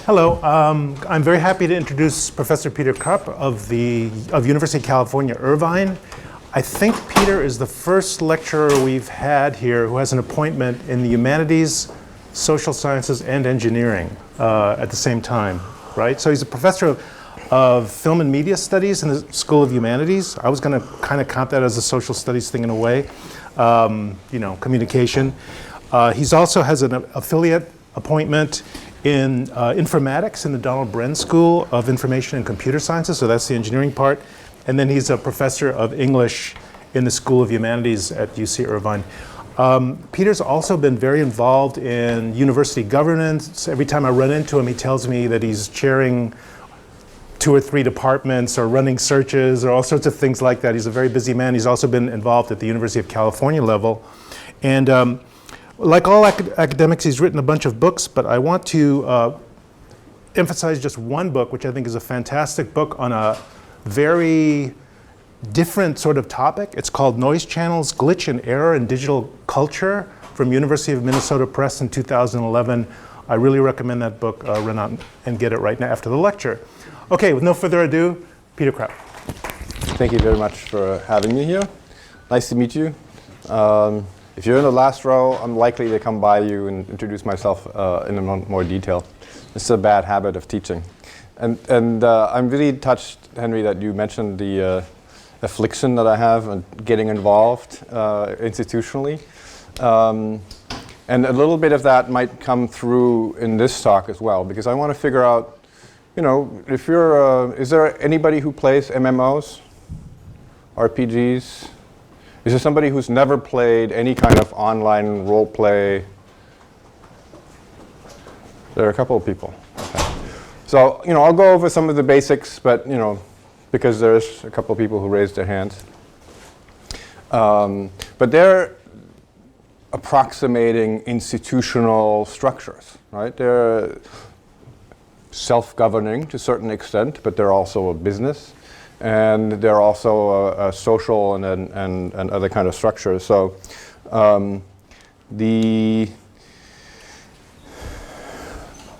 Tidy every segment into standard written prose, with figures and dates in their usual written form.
Hello, I'm very happy to introduce Professor Peter Krapp of University of California, Irvine. I think Peter is the first lecturer we've had here who has an appointment in the humanities, social sciences, and engineering at the same time, right? So he's a professor of film and media studies in the School of Humanities. I was going to kind of count that as a social studies thing in a way, communication. He's also has an affiliate appointment in Informatics in the Donald Bren School of Information and Computer Sciences, so that's the engineering part. And then he's a professor of English in the School of Humanities at UC Irvine. Peter's also been very involved in university governance. Every time I run into him, he tells me that he's chairing 2 or 3 departments or running searches or all sorts of things like that. He's a very busy man. He's also been involved at the University of California level. And like all academics, he's written a bunch of books, but I want to emphasize just one book, which I think is a fantastic book on a very different sort of topic. It's called Noise Channels, Glitch and Error in Digital Culture from University of Minnesota Press in 2011. I really recommend that book. Run out and get it right now after the lecture. Okay, with no further ado, Peter Krapp. Thank you very much for having me here. Nice to meet you. If you're in the last row, I'm likely to come by you and introduce myself in more detail. It's a bad habit of teaching. And I'm really touched, Henry, that you mentioned the affliction that I have and getting involved institutionally. And a little bit of that might come through in this talk as well, because I want to figure out, if you're, is there anybody who plays MMOs, RPGs? Is there somebody who's never played any kind of online role play? There are a couple of people. Okay. So, I'll go over some of the basics, but, because there's a couple of people who raised their hands. But they're approximating institutional structures, right? They're self-governing to a certain extent, but they're also a business. And they're also a social and other kind of structures. So the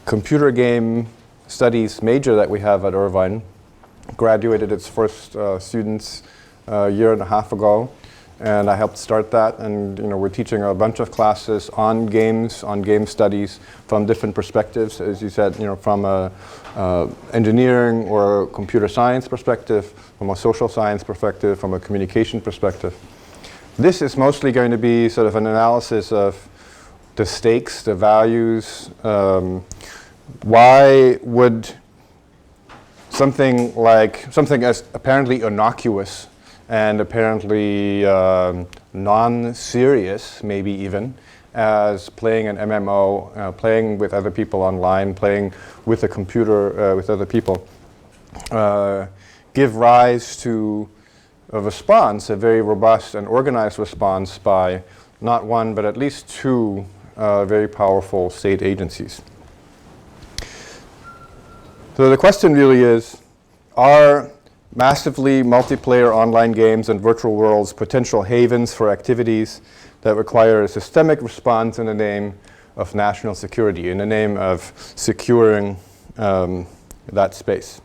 computer game studies major that we have at Irvine graduated its first students a year and a half ago. And I helped start that. And we're teaching a bunch of classes on games, on game studies from different perspectives, as you said, from a engineering or computer science perspective, from a social science perspective, from a communication perspective. This is mostly going to be sort of an analysis of the stakes, the values. Why would something as apparently innocuous and apparently non-serious, maybe even, as playing an MMO, playing with other people online, playing with a computer with other people, give rise to a response, a very robust and organized response by not one, but at least 2 very powerful state agencies. So the question really is, are massively multiplayer online games and virtual worlds potential havens for activities that require a systemic response in the name of national security, in the name of securing that space?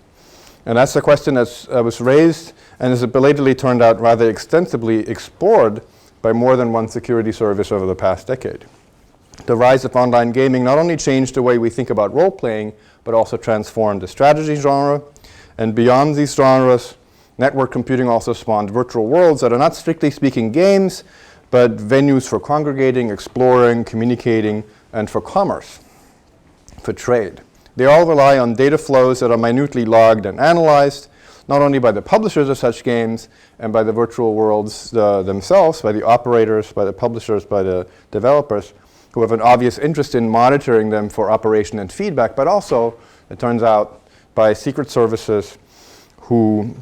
And that's the question that was raised and has belatedly turned out rather extensively explored by more than one security service over the past decade. The rise of online gaming not only changed the way we think about role-playing, but also transformed the strategy genre. And beyond these genres, network computing also spawned virtual worlds that are not strictly speaking games, but venues for congregating, exploring, communicating, and for commerce, for trade. They all rely on data flows that are minutely logged and analyzed, not only by the publishers of such games and by the virtual worlds themselves, by the operators, by the publishers, by the developers, who have an obvious interest in monitoring them for operation and feedback, but also, it turns out, by secret services who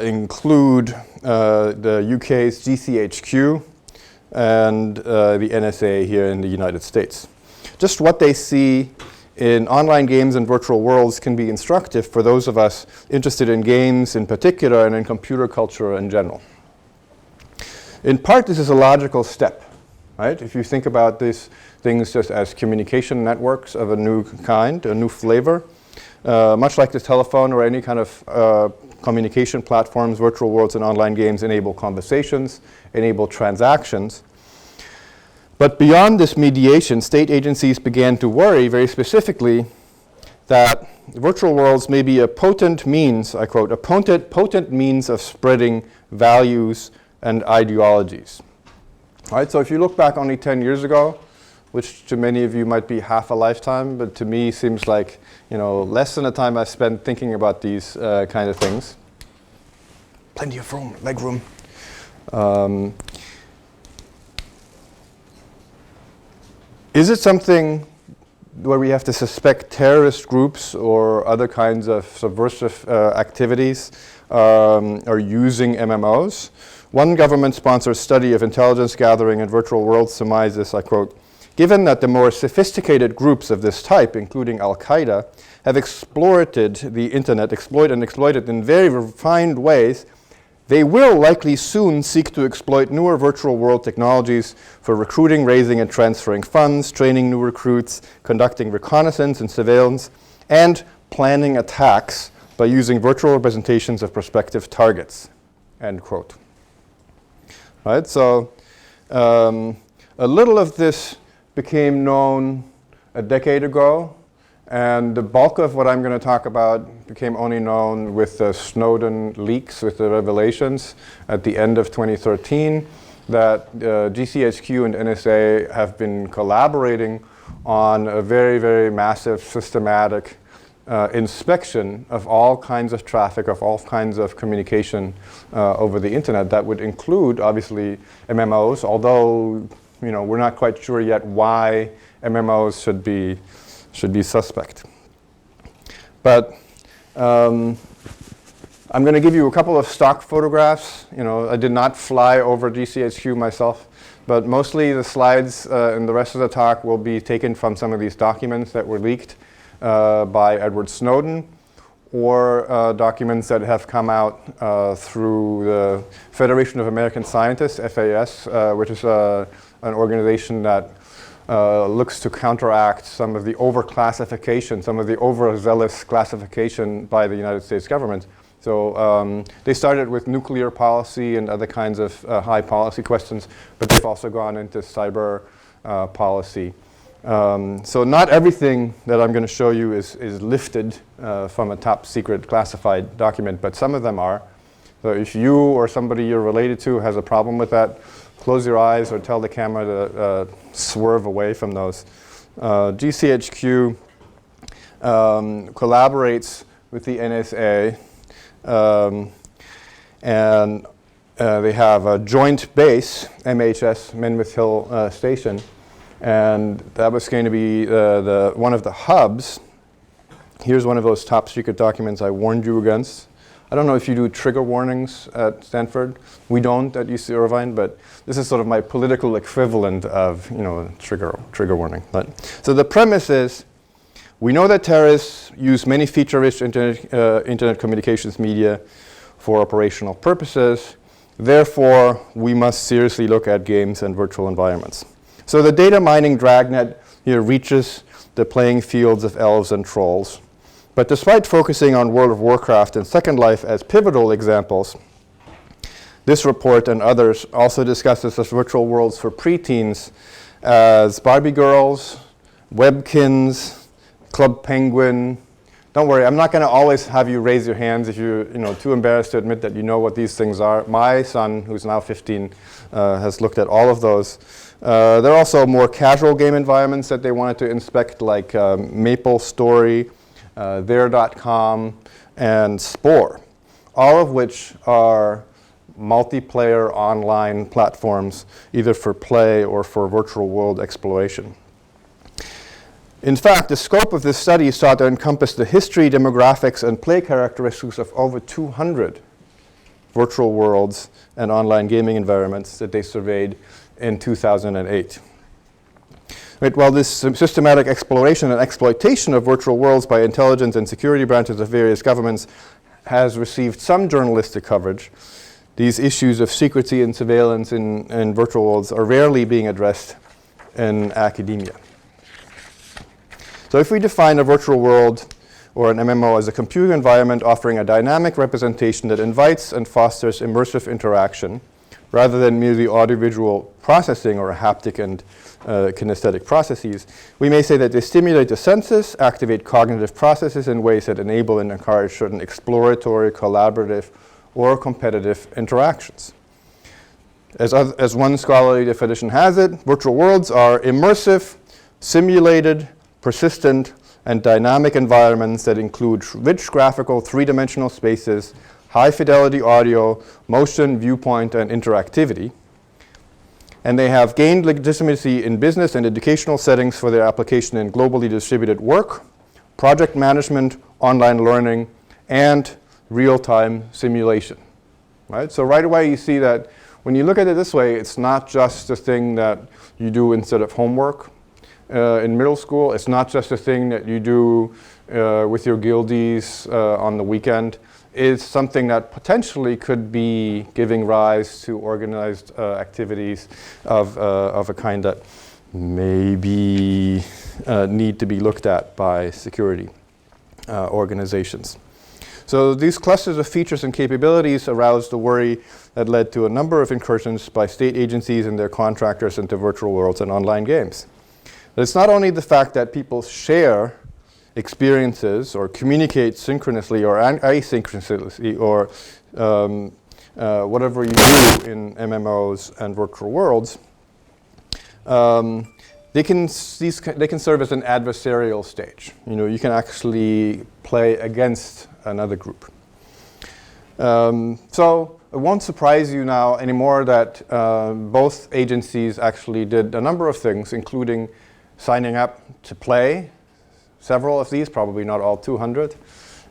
include the UK's GCHQ and the NSA here in the United States. Just what they see in online games and virtual worlds can be instructive for those of us interested in games in particular and in computer culture in general. In part, this is a logical step. right? If you think about these things just as communication networks of a new kind, a new flavor, much like the telephone or any kind of communication platforms, virtual worlds and online games enable conversations, enable transactions. But beyond this mediation, state agencies began to worry very specifically that virtual worlds may be a potent means, I quote, a potent means of spreading values and ideologies. All right, so if you look back only 10 years ago, which to many of you might be half a lifetime, but to me seems like, you know, less than a time I've spent thinking about these kind of things. Plenty of room, leg room. Is it something where we have to suspect terrorist groups or other kinds of subversive activities are using MMOs? One government-sponsored study of intelligence gathering in virtual worlds surmises, I quote, given that the more sophisticated groups of this type, including Alqaeda, have exploited the internet, exploited in very refined ways, they will likely soon seek to exploit newer virtual world technologies for recruiting, raising, and transferring funds, training new recruits, conducting reconnaissance and surveillance, and planning attacks by using virtual representations of prospective targets, end quote. Right, so a little of this became known a decade ago, and the bulk of what I'm going to talk about became only known with the Snowden leaks, with the revelations at the end of 2013, that GCHQ and NSA have been collaborating on a very, very massive, systematic inspection of all kinds of traffic, of all kinds of communication over the internet. That would include, obviously, MMOs, although, you know, we're not quite sure yet why MMOs should be suspect. But I'm going to give you a couple of stock photographs. You know, I did not fly over GCHQ myself, but mostly the slides and the rest of the talk will be taken from some of these documents that were leaked by Edward Snowden, or documents that have come out through the Federation of American Scientists, FAS, which is an organization that looks to counteract some of the overclassification, some of the overzealous classification by the United States government. So they started with nuclear policy and other kinds of high policy questions, but they've also gone into cyber policy. So not everything that I'm going to show you is lifted from a top secret classified document, but some of them are. So if you or somebody you're related to has a problem with that, close your eyes or tell the camera to swerve away from those. GCHQ collaborates with the NSA, and they have a joint base, MHS, Menwith Hill Station, and that was going to be one of the hubs. Here's one of those top secret documents I warned you against. I don't know if you do trigger warnings at Stanford. We don't at UC Irvine, but this is sort of my political equivalent of, you know, trigger warning. But so the premise is, we know that terrorists use many feature-rich internet communications media for operational purposes. Therefore, we must seriously look at games and virtual environments. So the data mining dragnet here reaches the playing fields of elves and trolls. But despite focusing on World of Warcraft and Second Life as pivotal examples, this report and others also discusses the virtual worlds for preteens as Barbie girls, Webkins, Club Penguin. Don't worry, I'm not going to always have you raise your hands if you're too embarrassed to admit that you know what these things are. My son, who's now 15, has looked at all of those. There are also more casual game environments that they wanted to inspect, like MapleStory, There.com, and Spore, all of which are multiplayer online platforms, either for play or for virtual world exploration. In fact, the scope of this study sought to encompass the history, demographics, and play characteristics of over 200 virtual worlds and online gaming environments that they surveyed in 2008. Right, while this systematic exploration and exploitation of virtual worlds by intelligence and security branches of various governments has received some journalistic coverage, these issues of secrecy and surveillance in virtual worlds are rarely being addressed in academia. So if we define a virtual world or an MMO as a computer environment offering a dynamic representation that invites and fosters immersive interaction rather than merely audiovisual processing or haptic and kinesthetic processes, we may say that they stimulate the senses, activate cognitive processes in ways that enable and encourage certain exploratory, collaborative, or competitive interactions. As one scholarly definition has it, virtual worlds are immersive, simulated, persistent, and dynamic environments that include rich graphical three-dimensional spaces, high-fidelity audio, motion, viewpoint, and interactivity. And they have gained legitimacy in business and educational settings for their application in globally distributed work, project management, online learning, and real-time simulation. Right? So right away you see that when you look at it this way, it's not just a thing that you do instead of homework in middle school. It's not just a thing that you do with your guildies on the weekend. It's something that potentially could be giving rise to organized activities of a kind that maybe need to be looked at by security organizations. So these clusters of features and capabilities aroused the worry that led to a number of incursions by state agencies and their contractors into virtual worlds and online games. But it's not only the fact that people share experiences or communicate synchronously or asynchronously or whatever you do in MMOs and virtual worlds, they can serve as an adversarial stage. You know, you can actually play against another group. So it won't surprise you now anymore that both agencies actually did a number of things, including signing up to play several of these, probably not all 200,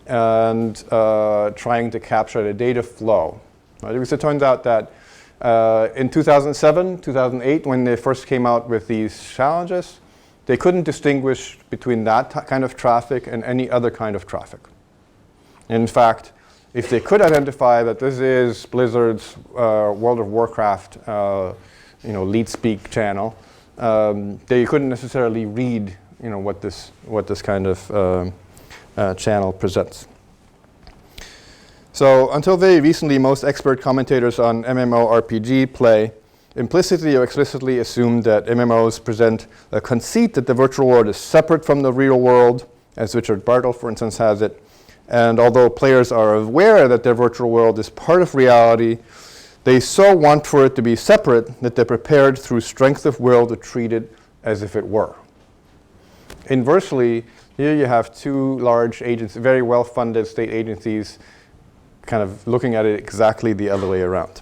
and trying to capture the data flow. Right? Because it turns out that in 2007, 2008, when they first came out with these challenges, they couldn't distinguish between that kind of traffic and any other kind of traffic. In fact, if they could identify that this is Blizzard's World of Warcraft lead speak channel, they couldn't necessarily read what this kind of channel presents. So until very recently, most expert commentators on MMORPG play implicitly or explicitly assumed that MMOs present a conceit that the virtual world is separate from the real world, as Richard Bartle, for instance, has it. And although players are aware that their virtual world is part of reality, they so want for it to be separate that they're prepared through strength of will to treat it as if it were. Inversely, here you have two large agencies, very well-funded state agencies, kind of looking at it exactly the other way around.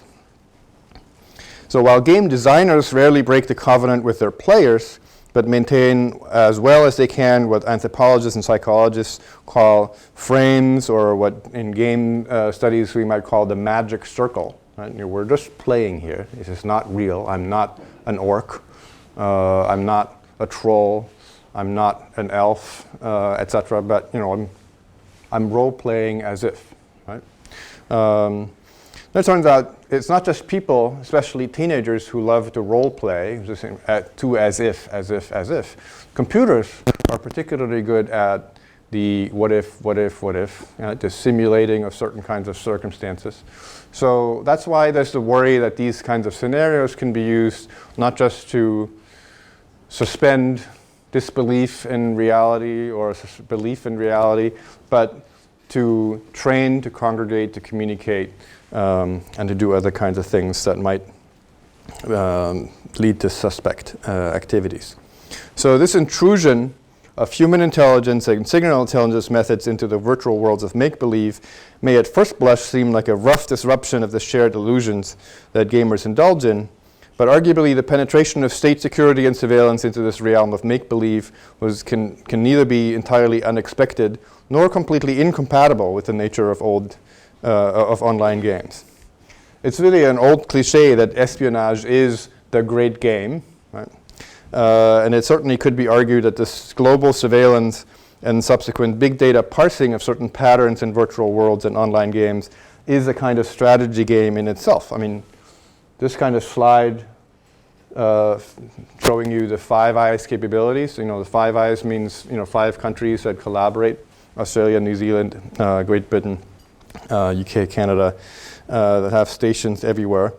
So while game designers rarely break the covenant with their players, but maintain as well as they can what anthropologists and psychologists call frames, or what in game studies we might call the magic circle. Right? We're just playing here. This is not real. I'm not an orc. I'm not a troll. I'm not an elf, etc. But I'm role-playing as if. Right? It turns out it's not just people, especially teenagers, who love to role-play, to as if. Computers are particularly good at the what if, the simulating of certain kinds of circumstances. So that's why there's the worry that these kinds of scenarios can be used not just to suspend disbelief in reality or belief in reality, but to train, to congregate, to communicate, and to do other kinds of things that might lead to suspect activities. So this intrusion of human intelligence and signal intelligence methods into the virtual worlds of make-believe may at first blush seem like a rough disruption of the shared illusions that gamers indulge in, but arguably the penetration of state security and surveillance into this realm of make-believe can neither be entirely unexpected nor completely incompatible with the nature of online games. It's really an old cliche that espionage is the great game, right? And it certainly could be argued that this global surveillance and subsequent big data parsing of certain patterns in virtual worlds and online games is a kind of strategy game in itself. I mean, this kind of slide showing you the Five Eyes capabilities. The Five Eyes means 5 countries that collaborate: Australia, New Zealand, Great Britain, UK, Canada, that have stations everywhere.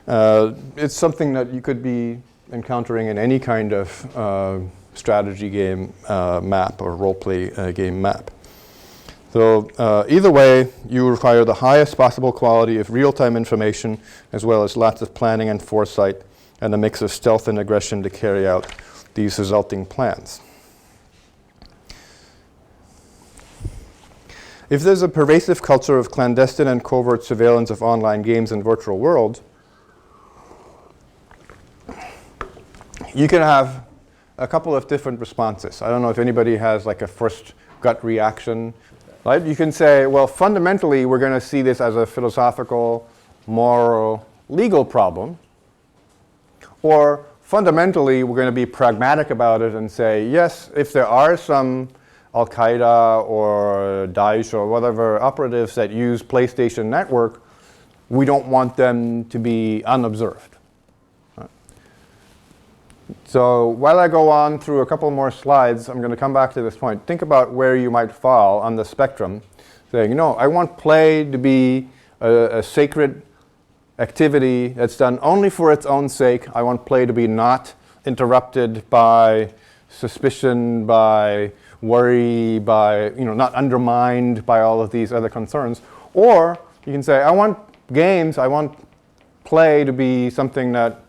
It's something that you could be encountering in any kind of strategy game map or role-play game map. So either way, you require the highest possible quality of real-time information, as well as lots of planning and foresight, and a mix of stealth and aggression to carry out these resulting plans. If there's a pervasive culture of clandestine and covert surveillance of online games and virtual worlds, you can have a couple of different responses. I don't know if anybody has like a first gut reaction. Right? You can say, well, fundamentally, we're going to see this as a philosophical, moral, legal problem. Or fundamentally, we're going to be pragmatic about it and say, yes, if there are some Alqaeda or Daesh or whatever operatives that use PlayStation Network, we don't want them to be unobserved. So while I go on through a couple more slides, I'm going to come back to this point. Think about where you might fall on the spectrum, saying, I want play to be a sacred activity that's done only for its own sake. I want play to be not interrupted by suspicion, by worry, by, not undermined by all of these other concerns. Or you can say, I want games, I want play to be something that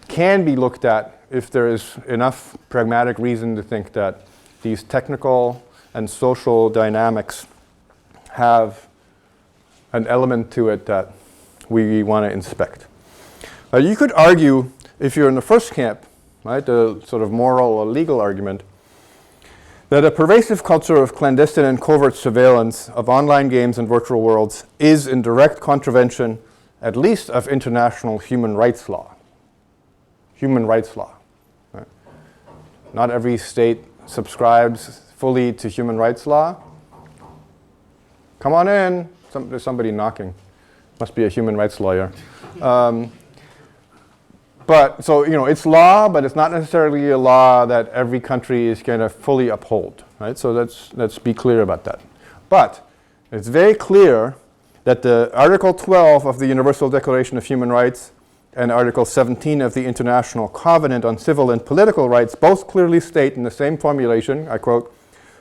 can be looked at if there is enough pragmatic reason to think that these technical and social dynamics have an element to it that we want to inspect. You could argue, if you're in the first camp, right, the sort of moral or legal argument, that a pervasive culture of clandestine and covert surveillance of online games and virtual worlds is in direct contravention, at least of international human rights law. Human rights law. Right? Not every state subscribes fully to human rights law. Come on in. There's somebody knocking. Must be a human rights lawyer. But so it's law, but it's not necessarily a law that every country is going to fully uphold. Right? So let's be clear about that. But it's very clear that the Article 12 of the Universal Declaration of Human Rights and Article 17 of the International Covenant on Civil and Political Rights both clearly state in the same formulation, I quote,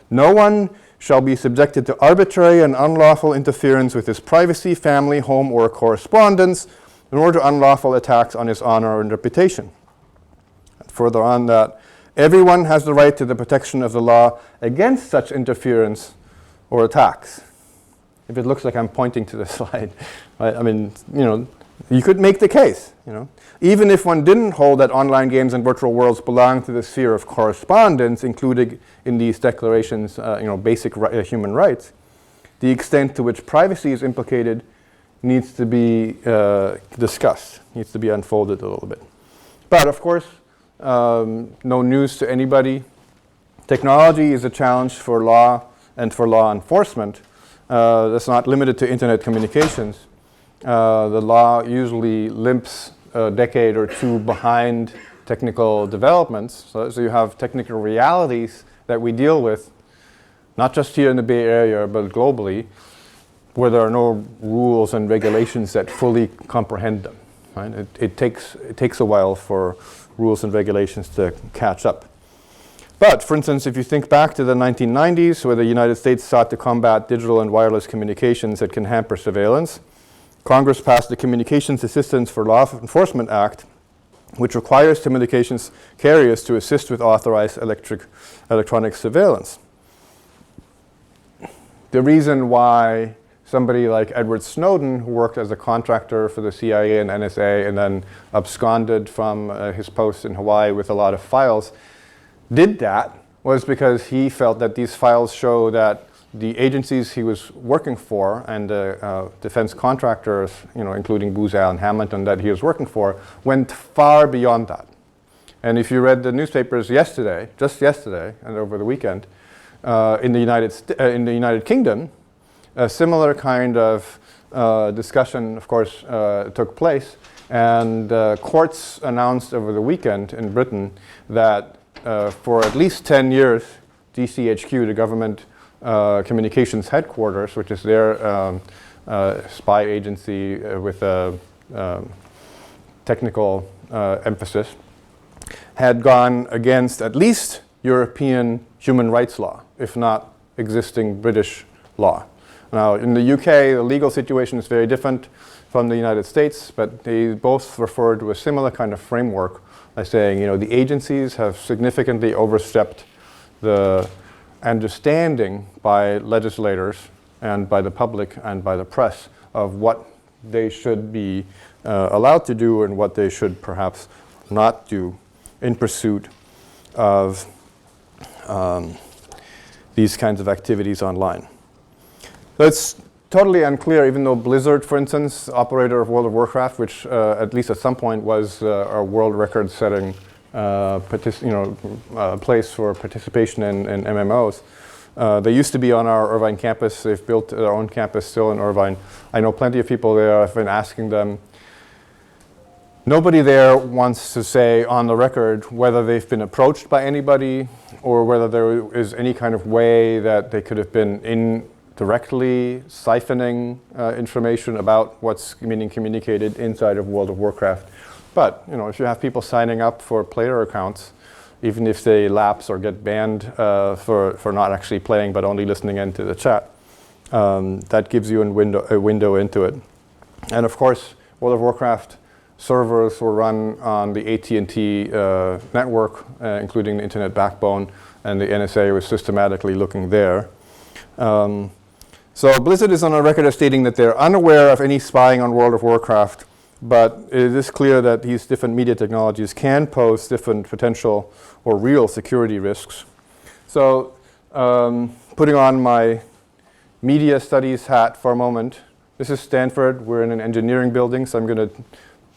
"No one shall be subjected to arbitrary and unlawful interference with his privacy, family, home, or correspondence, nor to unlawful attacks on his honor and reputation." And further on that, "Everyone has the right to the protection of the law against such interference or attacks." If it looks like I'm pointing to the slide, right? I mean, you could make the case, Even if one didn't hold that online games and virtual worlds belong to the sphere of correspondence included in these declarations, basic human rights, the extent to which privacy is implicated needs to be discussed, needs to be unfolded a little bit. But of course, no news to anybody. Technology is a challenge for law and for law enforcement. That's not limited to internet communications. The law usually limps a decade or two behind technical developments. So you have technical realities that we deal with, not just here in the Bay Area, but globally, where there are no rules and regulations that fully comprehend them. Right? It takes a while for rules and regulations to catch up. But, for instance, if you think back to the 1990s, where the United States sought to combat digital and wireless communications that can hamper surveillance, Congress passed the Communications Assistance for Law Enforcement Act, which requires communications carriers to assist with authorized electronic surveillance. The reason why somebody like Edward Snowden, who worked as a contractor for the CIA and NSA and then absconded from his post in Hawaii with a lot of files, did that was because he felt that these files show that the agencies he was working for and the defense contractors, including Booz Allen Hamilton that he was working for, went far beyond that. And if you read the newspapers just yesterday and over the weekend, in the United Kingdom, a similar kind of discussion, of course, took place. And courts announced over the weekend in Britain that for at least 10 years, GCHQ, the government communications headquarters, which is their spy agency with a technical emphasis, had gone against at least European human rights law, if not existing British law. Now, in the UK, the legal situation is very different from the United States, but they both refer to a similar kind of framework by saying, you know, the agencies have significantly overstepped the understanding by legislators and by the public and by the press of what they should be allowed to do and what they should perhaps not do in pursuit of these kinds of activities online. So it's totally unclear, even though Blizzard, for instance, operator of World of Warcraft, which at least at some point was a world record-setting place for participation in MMOs. They used to be on our Irvine campus. They've built their own campus still in Irvine. I know plenty of people there. I've been asking them. Nobody there wants to say on the record whether they've been approached by anybody or whether there is any kind of way that they could have been indirectly siphoning information about what's being communicated inside of World of Warcraft. But you know, if you have people signing up for player accounts, even if they lapse or get banned for not actually playing but only listening into the chat, that gives you a window into it. And of course, World of Warcraft servers were run on the AT&T network, including the internet backbone, and the NSA was systematically looking there. So Blizzard is on a record of stating that they're unaware of any spying on World of Warcraft, but it is clear that these different media technologies can pose different potential or real security risks. So putting on my media studies hat for a moment, this is Stanford. We're in an engineering building, so I'm going to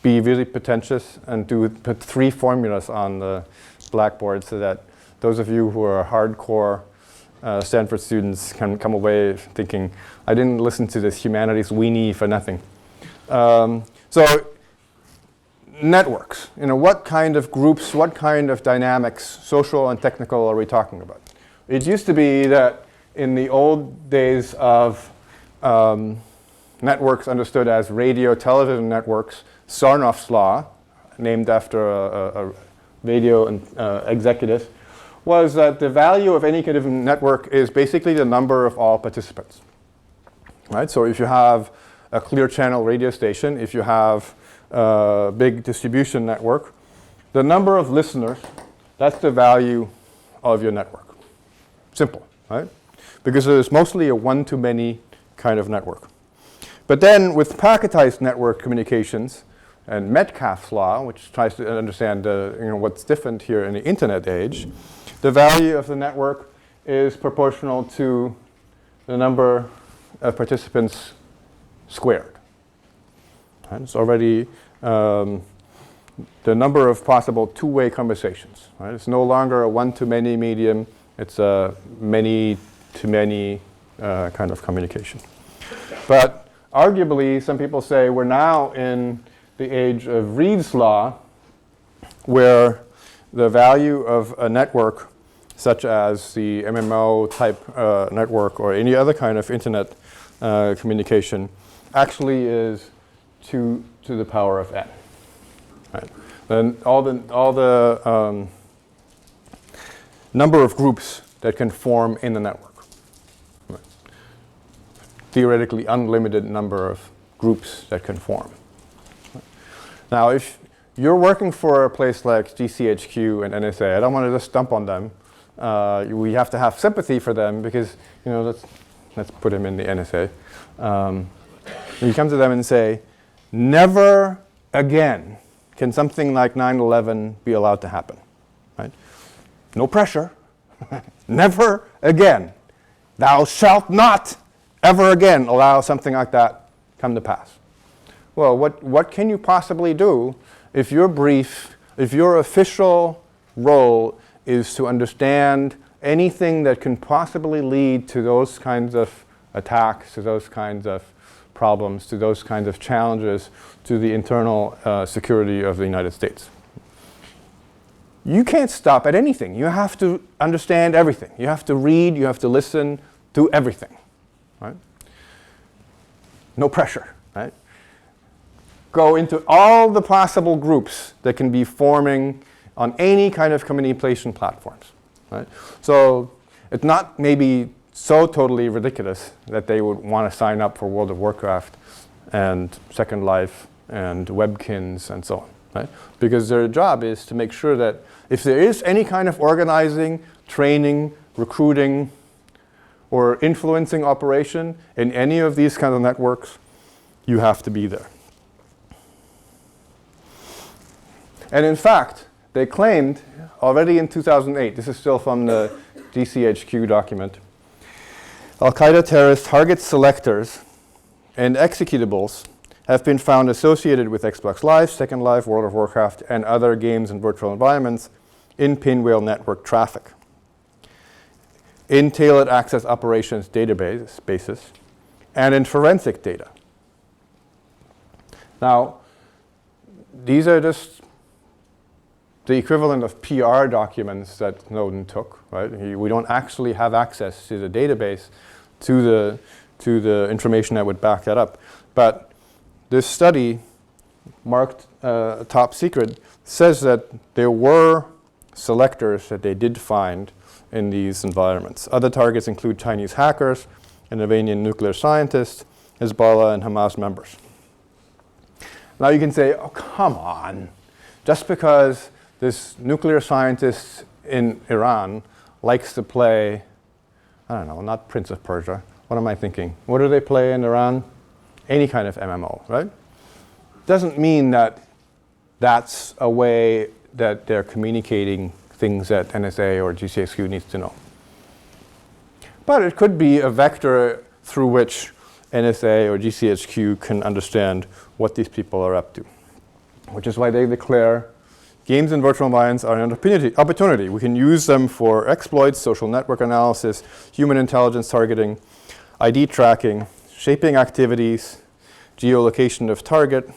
be really pretentious and put 3 formulas on the blackboard so that those of you who are hardcore Stanford students can come away thinking, I didn't listen to this humanities weenie for nothing. So networks, you know, what kind of groups, what kind of dynamics, social and technical, are we talking about? It used to be that in the old days of networks understood as radio television networks, Sarnoff's law, named after a radio executive, was that the value of any kind of network is basically the number of all participants. Right? So if you have a clear channel radio station, if you have a big distribution network, the number of listeners, that's the value of your network. Simple, right? Because it is mostly a one-to-many kind of network. But then with packetized network communications and Metcalfe's law, which tries to understand what's different here in the internet age, the value of the network is proportional to the number of participants squared. And it's already the number of possible two-way conversations. Right? It's no longer a one-to-many medium. It's a many-to-many kind of communication. But arguably, some people say we're now in the age of Reed's law, where the value of a network, such as the MMO type network or any other kind of internet communication, actually is 2 to the power of n. Right? Then all the number of groups that can form in the network. Right? Theoretically unlimited number of groups that can form. Right? Now, if you're working for a place like GCHQ and NSA, I don't want to just dump on them. We have to have sympathy for them because, let's put them in the NSA. You come to them and say, never again can something like 9/11 be allowed to happen. Right? No pressure. Never again. Thou shalt not ever again allow something like that come to pass. Well, what can you possibly do if your official role is to understand anything that can possibly lead to those kinds of attacks, to those kinds of problems, to those kinds of challenges to the internal security of the United States. You can't stop at anything. You have to understand everything. You have to read, you have to listen to everything, right? No pressure, right? Go into all the possible groups that can be forming on any kind of communication platforms, right? So it's not maybe so totally ridiculous that they would want to sign up for World of Warcraft and Second Life and Webkins and so on, right? Because their job is to make sure that if there is any kind of organizing, training, recruiting, or influencing operation in any of these kind of networks, you have to be there. And in fact, they claimed already in 2008, this is still from the GCHQ document, Al-Qaeda terrorist target selectors and executables have been found associated with Xbox Live, Second Life, World of Warcraft, and other games and virtual environments in pinwheel network traffic, in tailored access operations databases, and in forensic data. Now, these are just the equivalent of PR documents that Snowden took, right? We don't actually have access to the database, to the information that would back that up. But this study, marked top secret, says that there were selectors that they did find in these environments. Other targets include Chinese hackers, and Iranian nuclear scientists, Hezbollah, and Hamas members. Now you can say, oh, come on. Just because this nuclear scientist in Iran likes to play, I don't know, not Prince of Persia. What am I thinking? What do they play in Iran? Any kind of MMO, right? Doesn't mean that that's a way that they're communicating things that NSA or GCHQ needs to know. But it could be a vector through which NSA or GCHQ can understand what these people are up to, which is why they declare games and virtual environments are an opportunity. We can use them for exploits, social network analysis, human intelligence targeting, ID tracking, shaping activities, geolocation of target,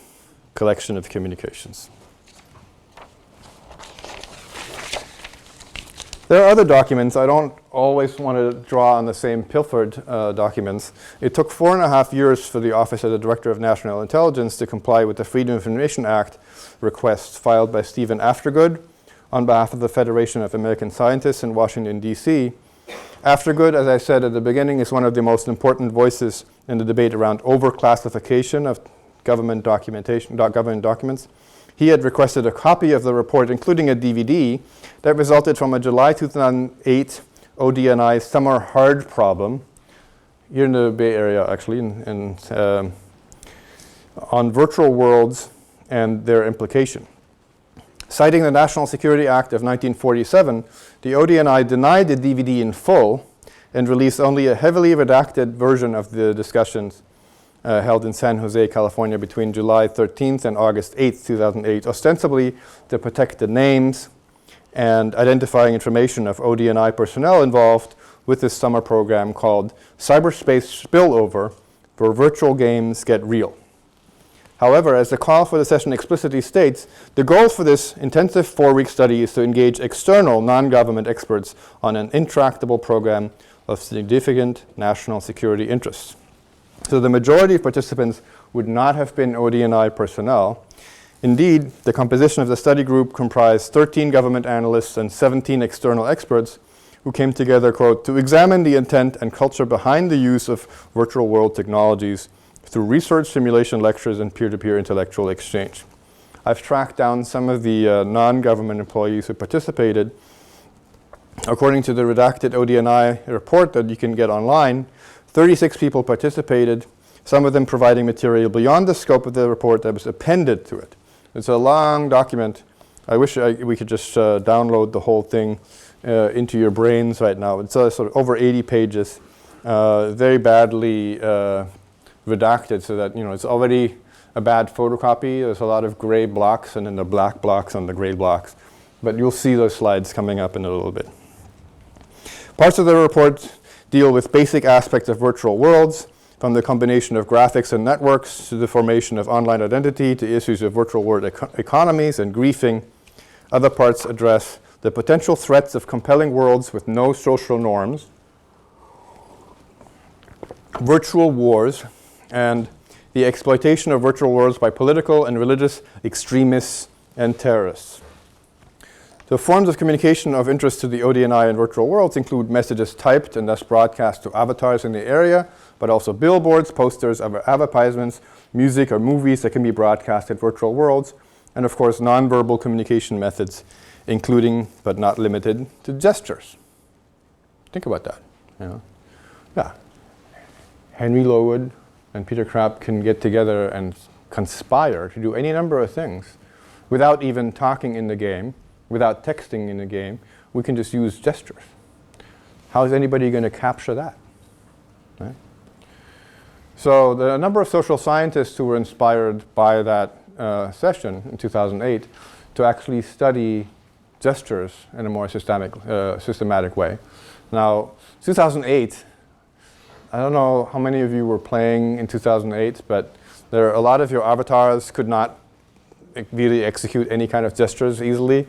collection of communications. There are other documents. I don't always want to draw on the same pilfered documents. It took 4.5 years for the Office of the Director of National Intelligence to comply with the Freedom of Information Act request filed by Stephen Aftergood on behalf of the Federation of American Scientists in Washington, D.C. Aftergood, as I said at the beginning, is one of the most important voices in the debate around overclassification of government documents. He had requested a copy of the report, including a DVD, that resulted from a July 2008 ODNI summer hard problem here in the Bay Area, actually, on virtual worlds and their implication. Citing the National Security Act of 1947, the ODNI denied the DVD in full and released only a heavily redacted version of the discussions held in San Jose, California between July 13th and August 8th, 2008, ostensibly to protect the names and identifying information of ODNI personnel involved with this summer program called Cyberspace Spillover, where virtual games get real. However, as the call for the session explicitly states, the goal for this intensive 4-week study is to engage external non-government experts on an intractable program of significant national security interests. So the majority of participants would not have been ODNI personnel. Indeed, the composition of the study group comprised 13 government analysts and 17 external experts who came together, quote, to examine the intent and culture behind the use of virtual world technologies through research, simulation lectures, and peer-to-peer intellectual exchange. I've tracked down some of the non-government employees who participated. According to the redacted ODNI report that you can get online, 36 people participated, some of them providing material beyond the scope of the report that was appended to it. It's a long document. I wish we could just download the whole thing into your brains right now. It's sort of over 80 pages, very badly redacted, so that it's already a bad photocopy. There's a lot of gray blocks and then the black blocks on the gray blocks. But you'll see those slides coming up in a little bit. Parts of the report deal with basic aspects of virtual worlds, from the combination of graphics and networks to the formation of online identity to issues of virtual world economies and griefing. Other parts address the potential threats of compelling worlds with no social norms, virtual wars, and the exploitation of virtual worlds by political and religious extremists and terrorists. The forms of communication of interest to the ODNI and virtual worlds include messages typed and thus broadcast to avatars in the area, but also billboards, posters, advertisements, music or movies that can be broadcast at virtual worlds, and of course nonverbal communication methods, including but not limited to gestures. Think about that. Yeah. Henry Lowood and Peter Krapp can get together and conspire to do any number of things without even talking in the game, without texting in the game. We can just use gestures. How is anybody going to capture that? Right? So the number of social scientists who were inspired by that session in 2008 to actually study gestures in a more systematic way. Now, 2008, I don't know how many of you were playing in 2008, but a lot of your avatars could not really execute any kind of gestures easily,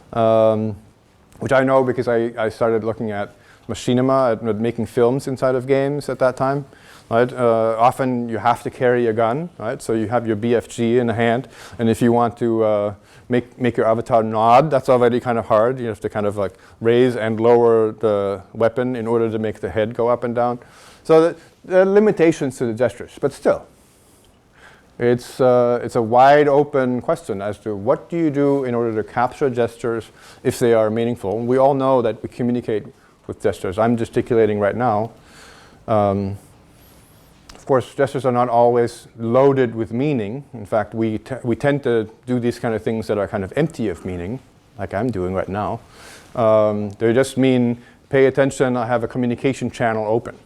which I know because I started looking at machinima, at making films inside of games at that time. Right? Often you have to carry a gun, right? So you have your BFG in the hand, and if you want to make your avatar nod, that's already kind of hard. You have to kind of like raise and lower the weapon in order to make the head go up and down. So there are limitations to the gestures, but still, it's a wide open question as to what do you do in order to capture gestures if they are meaningful. And we all know that we communicate with gestures. I'm gesticulating right now. Of course, gestures are not always loaded with meaning. In fact, we tend to do these kind of things that are kind of empty of meaning, like I'm doing right now. They just mean, pay attention, I have a communication channel open.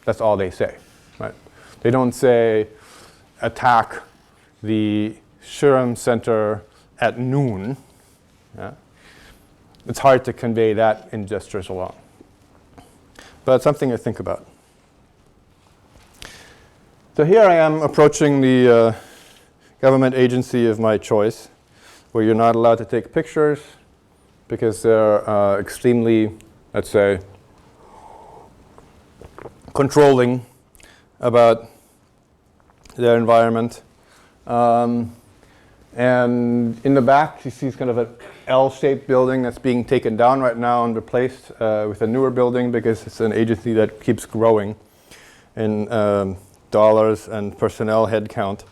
That's all they say. Right? They don't say, attack the Serum Center at noon. Yeah? It's hard to convey that in gestures alone. But it's something to think about. So here I am approaching the government agency of my choice, where you're not allowed to take pictures because they're extremely, let's say, controlling about their environment. And in the back, you see kind of an L-shaped building that's being taken down right now and replaced with a newer building because it's an agency that keeps growing in dollars and personnel headcount.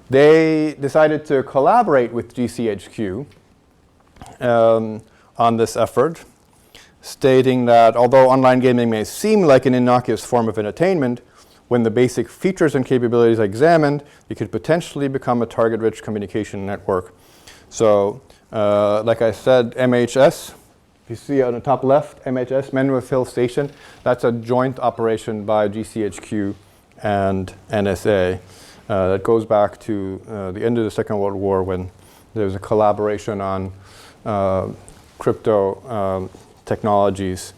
They decided to collaborate with GCHQ on this effort, stating that although online gaming may seem like an innocuous form of entertainment, when the basic features and capabilities are examined, it could potentially become a target-rich communication network. So, like I said, MHS, if you see on the top left, MHS, Menwith Hill Station, that's a joint operation by GCHQ and NSA. That goes back to the end of the Second World War when there was a collaboration on crypto technologies,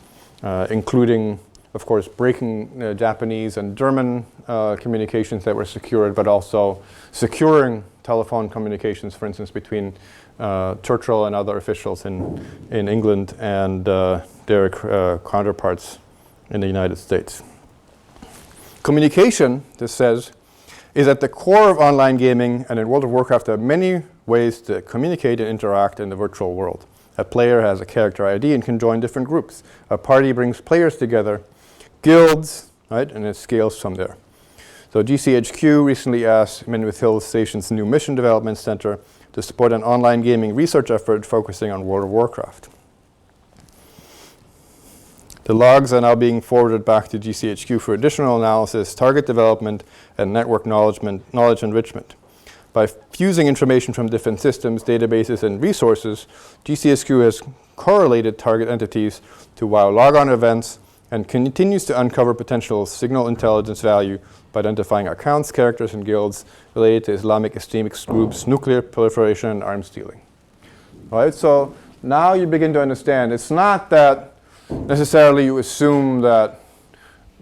including, of course, breaking Japanese and German communications that were secured, but also securing telephone communications, for instance, between Churchill and other officials in England and their counterparts in the United States. Communication, this says, is at the core of online gaming, and in World of Warcraft there are many ways to communicate and interact in the virtual world. A player has a character ID and can join different groups. A party brings players together, guilds, right, and it scales from there. So GCHQ recently asked Menwith Hill Station's new Mission Development Center to support an online gaming research effort focusing on World of Warcraft. The logs are now being forwarded back to GCHQ for additional analysis, target development, and network knowledge enrichment. By fusing information from different systems, databases, and resources, GCHQ has correlated target entities to WoW logon events and continues to uncover potential signal intelligence value by identifying accounts, characters, and guilds related to Islamic extremist groups, nuclear proliferation, and arms dealing. All right, so now you begin to understand it's not that necessarily you assume that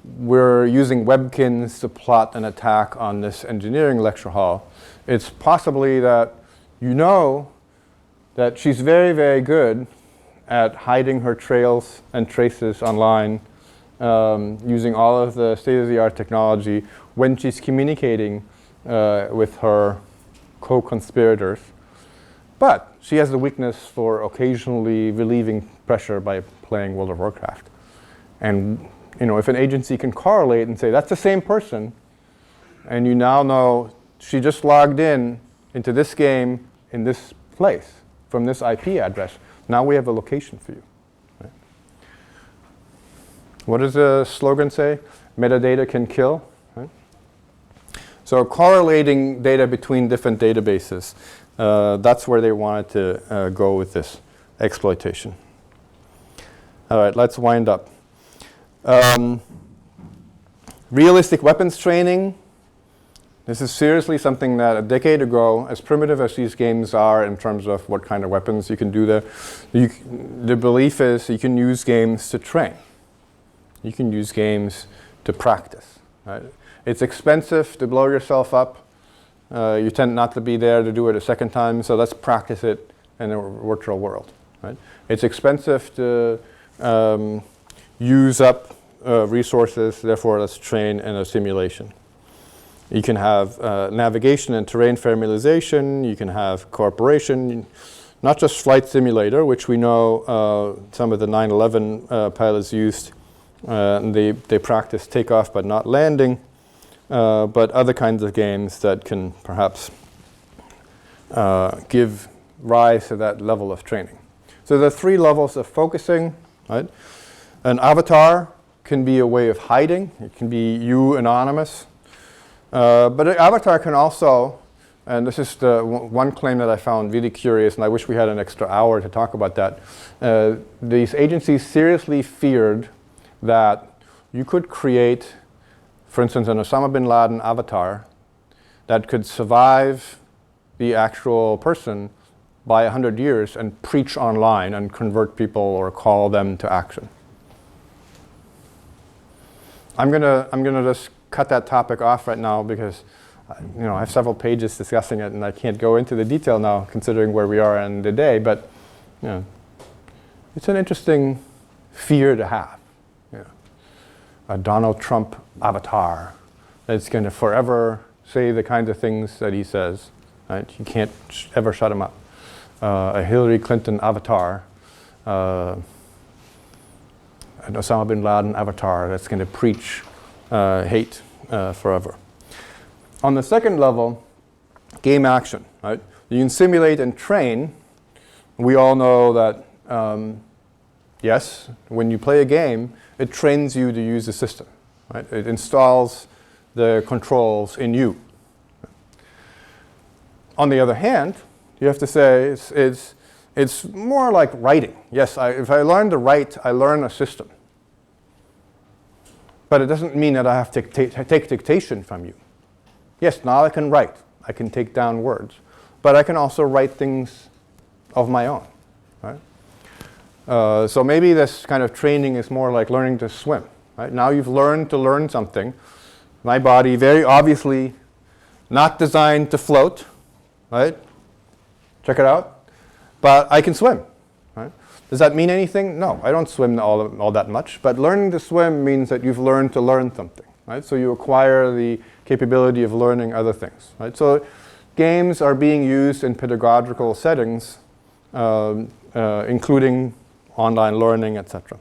we're using webkins to plot an attack on this engineering lecture hall, it's possibly that you know that she's very, very good at hiding her trails and traces online, using all of the state-of-the-art technology when she's communicating with her co-conspirators. But she has the weakness for occasionally relieving pressure by playing World of Warcraft. And if an agency can correlate and say, that's the same person, and you now know she just logged into this game in this place from this IP address, now we have a location for you. Right? What does the slogan say? Metadata can kill. Right? So correlating data between different databases, that's where they wanted to go with this exploitation. All right, let's wind up. Realistic weapons training. This is seriously something that a decade ago, as primitive as these games are in terms of what kind of weapons you can do there, the belief is you can use games to train. You can use games to practice. Right? It's expensive to blow yourself up. You tend not to be there to do it a second time, so let's practice it in a virtual world. Right? It's expensive to use up resources, therefore let's train in a simulation. You can have navigation and terrain familiarization. You can have cooperation, not just flight simulator, which we know some of the 9/11 pilots used. They practice takeoff but not landing, but other kinds of games that can perhaps give rise to that level of training. So there are 3 levels of focusing. Right? An avatar can be a way of hiding. It can be you anonymous. But an avatar can also, and this is the one claim that I found really curious, and I wish we had an extra hour to talk about that. These agencies seriously feared that you could create, for instance, an Osama bin Laden avatar that could survive the actual person by 100 years and preach online and convert people or call them to action. I'm gonna just cut that topic off right now because I have several pages discussing it and I can't go into the detail now considering where we are in the day, but it's an interesting fear to have. A Donald Trump avatar that's going to forever say the kinds of things that he says. Right? You can't ever shut him up. A Hillary Clinton avatar, an Osama bin Laden avatar that's going to preach hate forever. On the second level, game action. Right? You can simulate and train. We all know that, yes, when you play a game, it trains you to use the system. Right? It installs the controls in you. On the other hand, you have to say it's more like writing. Yes, if I learn to write, I learn a system. But it doesn't mean that I have to take dictation from you. Yes, now I can write. I can take down words. But I can also write things of my own. Right? So maybe this kind of training is more like learning to swim. Right? Now you've learned to learn something. My body, very obviously, not designed to float. Right? Check it out. But I can swim. Right? Does that mean anything? No, I don't swim all that much. But learning to swim means that you've learned to learn something. Right? So you acquire the capability of learning other things. Right? So games are being used in pedagogical settings, including online learning, etc.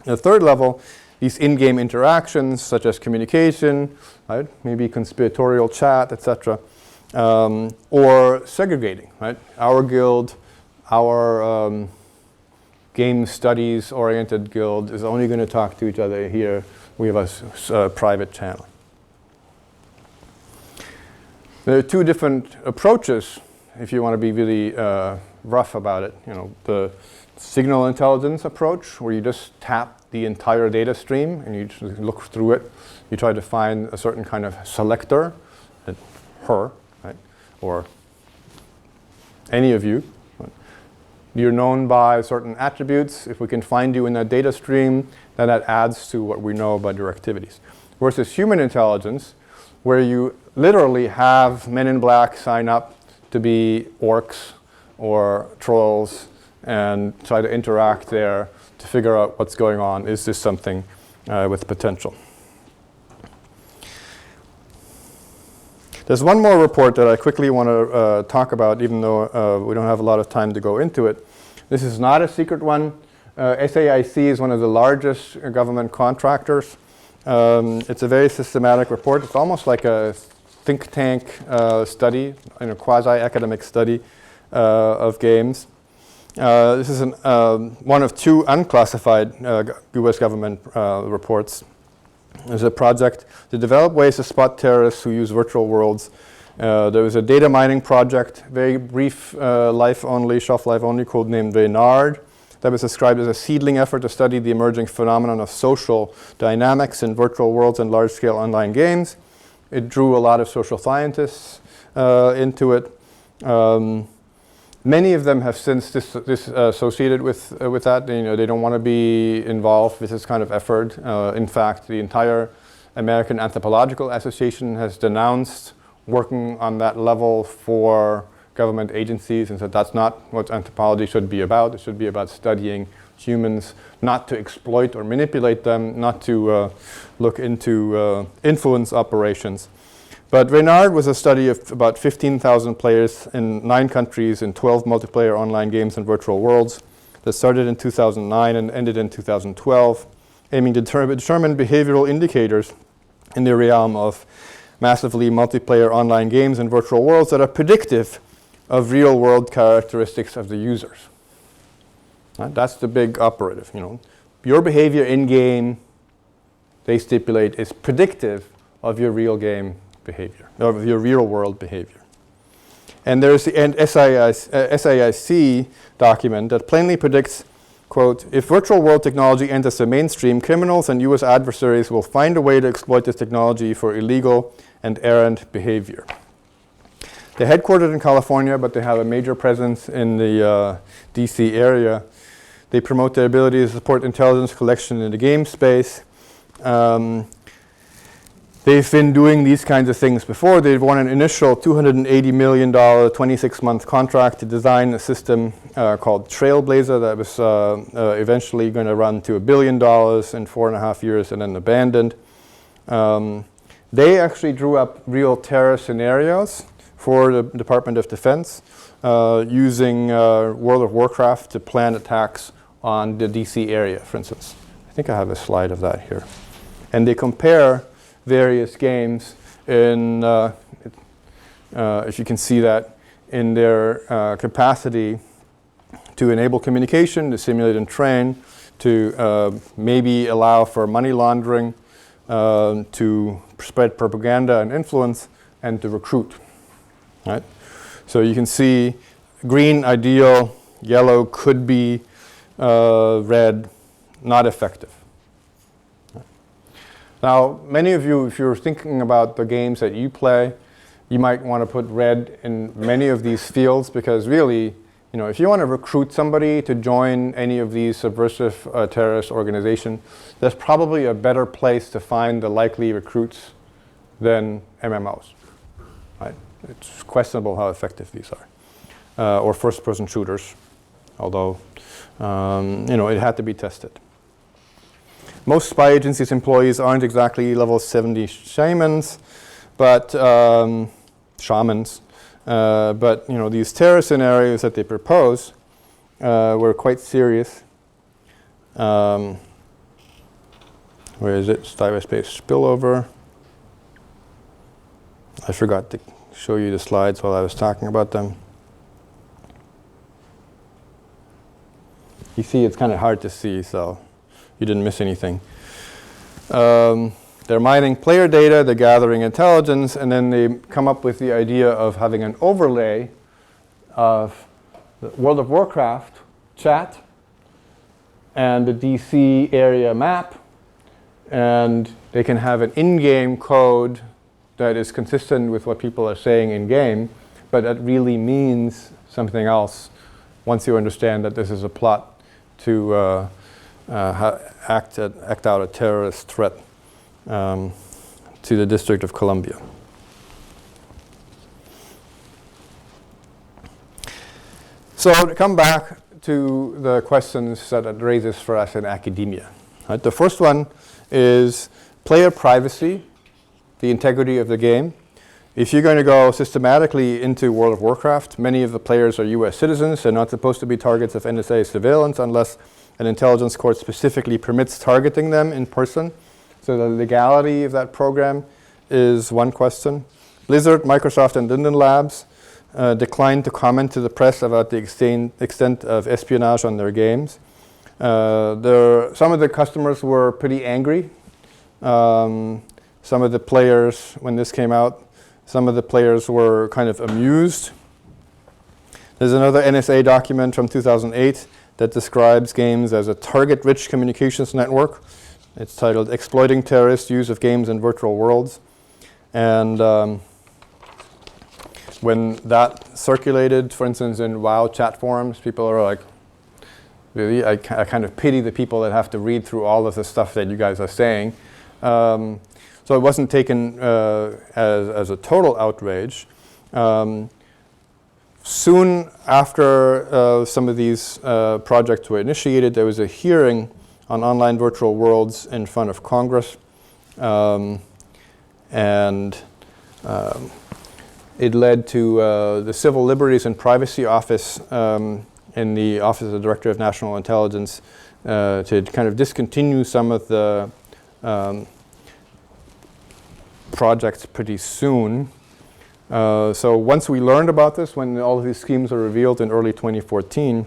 The third level, these in-game interactions, such as communication, right? Maybe conspiratorial chat, etc., or segregating. Right? Our guild, our game studies-oriented guild is only going to talk to each other here. We have a private channel. There are 2 different approaches, if you want to be really rough about it. The signal intelligence approach, where you just tap the entire data stream and you just look through it. You try to find a certain kind of selector, her, right? Or any of you. Right? you're known by certain attributes. If we can find you in that data stream, then that adds to what we know about your activities. Versus human intelligence, where you literally have men in black sign up to be orcs or trolls and try to interact there to figure out what's going on. Is this something with potential? There's one more report that I quickly want to talk about, even though we don't have a lot of time to go into it. This is not a secret one. SAIC is one of the largest government contractors. It's a very systematic report. It's almost like a think tank study, a quasi-academic study of games. This is one of two unclassified US government reports. There's a project to develop ways to spot terrorists who use virtual worlds. There was a data mining project, very brief shelf life only, codenamed Reynard, that was described as a seedling effort to study the emerging phenomenon of social dynamics in virtual worlds and large-scale online games. It drew a lot of social scientists into it. Many of them have since disassociated with that. They don't want to be involved with this kind of effort. In fact, the entire American Anthropological Association has denounced working on that level for government agencies and said that's not what anthropology should be about. It should be about studying humans, not to exploit or manipulate them, not to look into influence operations. But Reynard was a study of about 15,000 players in 9 countries in 12 multiplayer online games and virtual worlds that started in 2009 and ended in 2012, aiming to determine behavioral indicators in the realm of massively multiplayer online games and virtual worlds that are predictive of real-world characteristics of the users. That's the big operative. Your behavior in-game, they stipulate, is predictive of your real game behavior, of your real-world behavior. And there's the SAIC document that plainly predicts, quote, if virtual world technology enters the mainstream, criminals and US adversaries will find a way to exploit this technology for illegal and errant behavior. They're headquartered in California, but they have a major presence in the DC area. They promote their ability to support intelligence collection in the game space. They've been doing these kinds of things before. They've won an initial $280 million 26-month contract to design a system called Trailblazer that was eventually going to run to $1 billion in 4.5 years and then abandoned. They actually drew up real terror scenarios for the Department of Defense using World of Warcraft to plan attacks on the DC area, for instance. I think I have a slide of that here. And they compare various games in, if you can see that, in their capacity to enable communication, to simulate and train, to maybe allow for money laundering, to spread propaganda and influence, and to recruit. Right? So you can see green, ideal, yellow could be, red, not effective. Now, many of you, if you're thinking about the games that you play, you might want to put red in many of these fields because really, if you want to recruit somebody to join any of these subversive terrorist organizations, there's probably a better place to find the likely recruits than MMOs. Right? It's questionable how effective these are. Or first-person shooters, although, it had to be tested. Most spy agencies' employees aren't exactly level 70 shamans, but these terror scenarios that they propose were quite serious. Where is it? Cyberspace spillover. I forgot to show you the slides while I was talking about them. You see, it's kind of hard to see, so you didn't miss anything. They're mining player data, they're gathering intelligence, and then they come up with the idea of having an overlay of the World of Warcraft chat and the DC area map, and they can have an in-game code that is consistent with what people are saying in-game, but that really means something else once you understand that this is a plot to act out a terrorist threat to the District of Columbia. So to come back to the questions that it raises for us in academia. Right? The first one is player privacy, the integrity of the game. If you're going to go systematically into World of Warcraft, many of the players are US citizens. They're not supposed to be targets of NSA surveillance unless an intelligence court specifically permits targeting them in person. So the legality of that program is one question. Blizzard, Microsoft, and Linden Labs declined to comment to the press about the extent of espionage on their games. Some of the customers were pretty angry. Some of the players, when this came out, some of the players were kind of amused. There's another NSA document from 2008 that describes games as a target-rich communications network. It's titled Exploiting Terrorist Use of Games in Virtual Worlds. And when that circulated, for instance, in WoW chat forums, people are like, really? I kind of pity the people that have to read through all of the stuff that you guys are saying. So it wasn't taken as a total outrage. Soon after some of these projects were initiated, there was a hearing on online virtual worlds in front of Congress. And it led to the Civil Liberties and Privacy Office in the Office of the Director of National Intelligence to kind of discontinue some of the projects pretty soon. So once we learned about this, when all of these schemes were revealed in early 2014,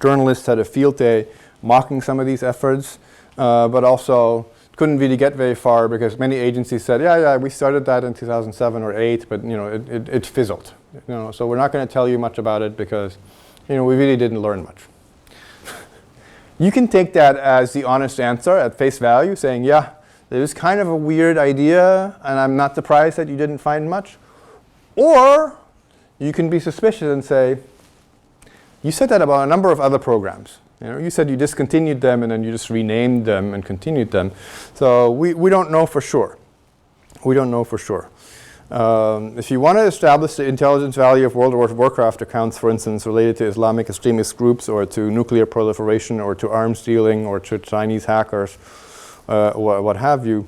journalists had a field day mocking some of these efforts, but also couldn't really get very far because many agencies said, yeah, we started that in 2007 or 8, but it fizzled. So we're not going to tell you much about it because we really didn't learn much. You can take that as the honest answer at face value, saying, yeah, it was kind of a weird idea, and I'm not surprised that you didn't find much. Or you can be suspicious and say, you said that about a number of other programs. You said you discontinued them and then you just renamed them and continued them. So we don't know for sure. We don't know for sure. If you want to establish the intelligence value of World of Warcraft accounts, for instance, related to Islamic extremist groups or to nuclear proliferation or to arms dealing or to Chinese hackers, what have you,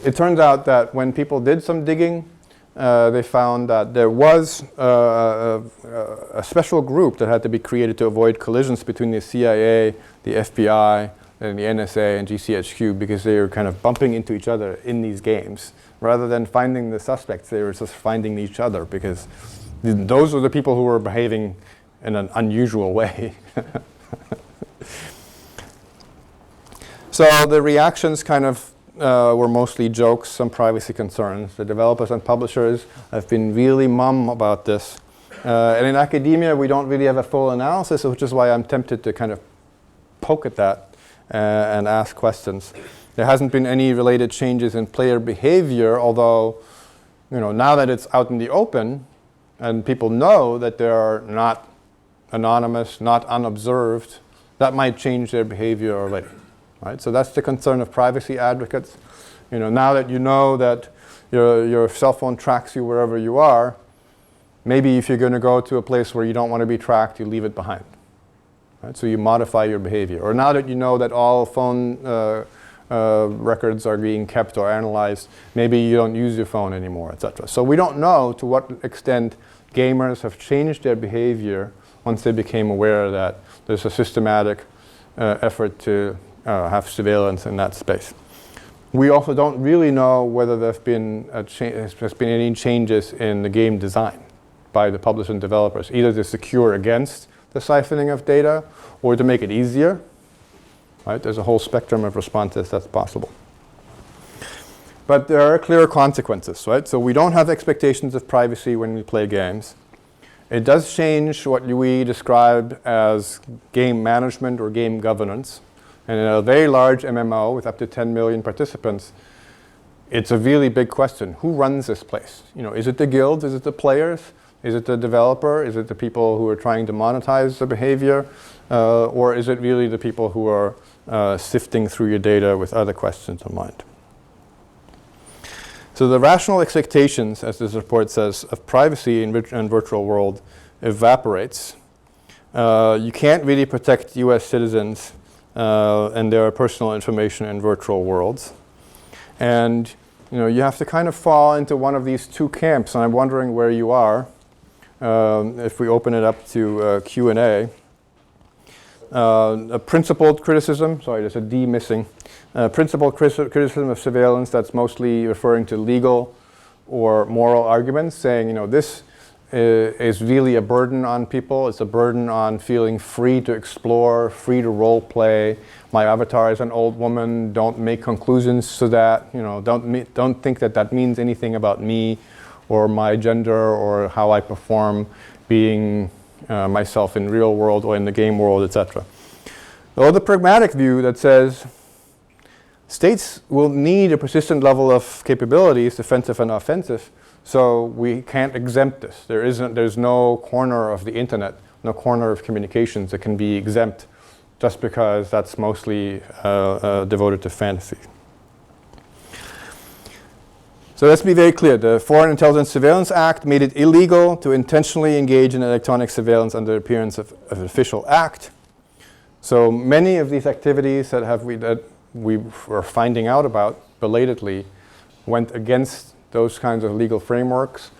it turns out that when people did some digging, they found that there was a special group that had to be created to avoid collisions between the CIA, the FBI, and the NSA and GCHQ because they were kind of bumping into each other in these games. Rather than finding the suspects, they were just finding each other because those were the people who were behaving in an unusual way. So the reactions kind of were mostly jokes, some privacy concerns. The developers and publishers have been really mum about this. And in academia, we don't really have a full analysis, which is why I'm tempted to kind of poke at that and ask questions. There hasn't been any related changes in player behavior, although now that it's out in the open and people know that they're not anonymous, not unobserved, that might change their behavior already. Right? So that's the concern of privacy advocates. Now that you know that your cell phone tracks you wherever you are, maybe if you're going to go to a place where you don't want to be tracked, you leave it behind. Right? So you modify your behavior. Or now that you know that all phone records are being kept or analyzed, maybe you don't use your phone anymore, etc. So we don't know to what extent gamers have changed their behavior once they became aware that there's a systematic effort to have surveillance in that space. We also don't really know whether there's been any changes in the game design by the publishers and developers, either to secure against the siphoning of data or to make it easier. Right? There's a whole spectrum of responses that's possible. But there are clear consequences, right? So we don't have expectations of privacy when we play games. It does change what we describe as game management or game governance. And in a very large MMO with up to 10 million participants, it's a really big question. Who runs this place? Is it the guilds? Is it the players? Is it the developer? Is it the people who are trying to monetize the behavior? Or is it really the people who are sifting through your data with other questions in mind? So the rational expectations, as this report says, of privacy in virtual world evaporates. You can't really protect US citizens and their personal information in virtual worlds. And you have to kind of fall into one of these two camps, and I'm wondering where you are. If we open it up to Q&A. A principled criticism, sorry, there's a D missing. Principled criticism of surveillance, that's mostly referring to legal or moral arguments, saying, this is really a burden on people. It's a burden on feeling free to explore, free to role play. My avatar is an old woman. Don't make conclusions to that. Don't think that that means anything about me or my gender or how I perform being myself in real world or in the game world, etc. Or the pragmatic view that says states will need a persistent level of capabilities, defensive and offensive, so we can't exempt this. There's no corner of the internet, no corner of communications that can be exempt just because that's mostly devoted to fantasy. So let's be very clear. The Foreign Intelligence Surveillance Act made it illegal to intentionally engage in electronic surveillance under the appearance of an official act. So many of these activities that we were finding out about belatedly went against those kinds of legal frameworks.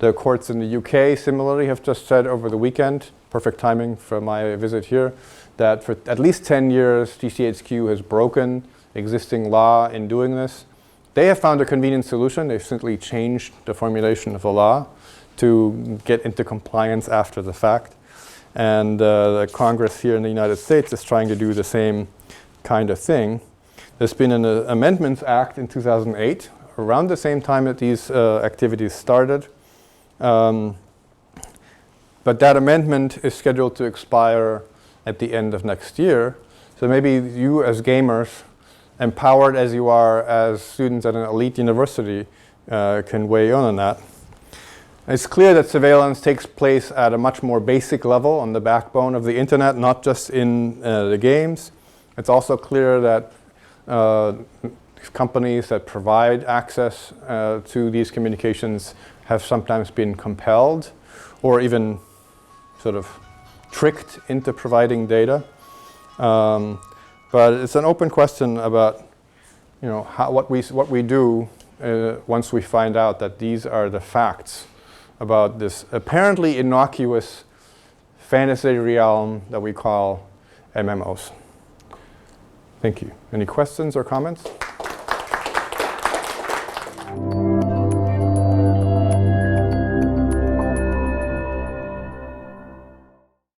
The courts in the UK similarly have just said over the weekend, perfect timing for my visit here, that for at least 10 years GCHQ has broken existing law in doing this. They have found a convenient solution. They've simply changed the formulation of the law to get into compliance after the fact. And the Congress here in the United States is trying to do the same kind of thing. There's been an Amendments Act in 2008, around the same time that these activities started. But that amendment is scheduled to expire at the end of next year. So maybe you as gamers, empowered as you are as students at an elite university, can weigh in on that. It's clear that surveillance takes place at a much more basic level on the backbone of the internet, not just in the games. It's also clear that companies that provide access to these communications have sometimes been compelled or even sort of tricked into providing data. But it's an open question about, what we do once we find out that these are the facts about this apparently innocuous fantasy realm that we call MMOs. Thank you. Any questions or comments?